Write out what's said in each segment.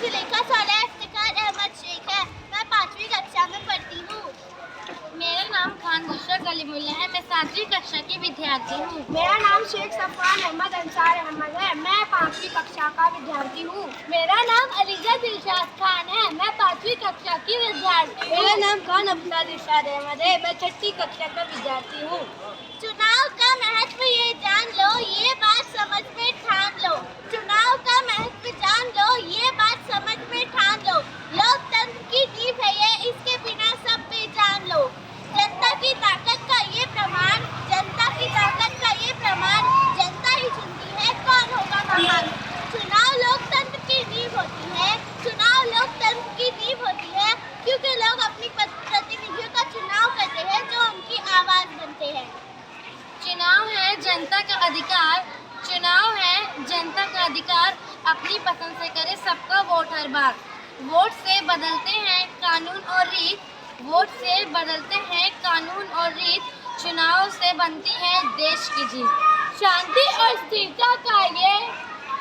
जिले का साला इफ्तिकार अहमद शेख है। मैं 5वीं कक्षा में पढ़ती हूँ। मेरा नाम खान बुशरा कलीमुल्लाह है। मैं 7वीं कक्षा की विद्यार्थी हूँ। मेरा नाम शेख सफवान अहमद अंसार अहमद है। मैं 5वीं कक्षा का विद्यार्थी हूँ। मेरा नाम अलीजा दिलशाद खान है। मैं 5वीं कक्षा की विद्यार्थी हूँ। मेरा नाम खान अब्दुल इरशाद अहमद है। मैं 6ठी कक्षा का विद्यार्थी हूँ। चुनाव का महत्व ये जान लो, ये बात समझ में ठान लो। चुनाव का महत्व जान लो, ये बात समझ में ठान लो। लोकतंत्र की नींव है ये, इसके बिना सब बेजान लो। जनता की ताकत का ये प्रमाण, जनता की ताकत का ये प्रमाण, जनता ही चुनती है कौन होगा महान। चुनाव लोकतंत्र की नींव होती है, चुनाव लोकतंत्र की नींव होती है, क्योंकि लोग अपनी प्रतिनिधियों का चुनाव करते हैं जो उनकी आवाज बनते हैं। चुनाव है जनता का अधिकार, चुनाव है जनता का अधिकार। अपनी पसंद से करे सबका वोट हर बार। वोट से बदलते हैं कानून और रीत, वोट से बदलते हैं कानून और रीत। चुनाव से बनती है देश की जीत। शांति और स्थिरता का ये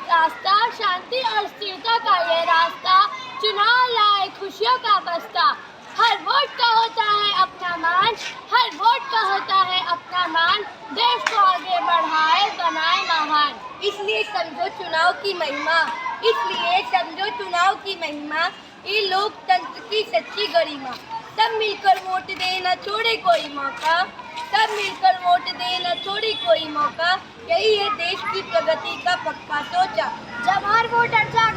रास्ता, शांति और स्थिरता का ये रास्ता, चुनाव लाए खुशियों का बस्ता। हर वोट का होता है अपना मान, हर वोट का होता है अपना मान। देश को आगे बढ़ाए बनाए महान। इसलिए समझो चुनाव की महिमा, इसलिए समझो चुनाव की महिमा। ये लोकतंत्र की सच्ची गरिमा। सब मिलकर वोट देना छोड़े कोई मौका, सब मिलकर वोट देना छोड़े कोई मौका। यही है देश की प्रगति का पक्का सोचा। जब हर वोटर जागरूक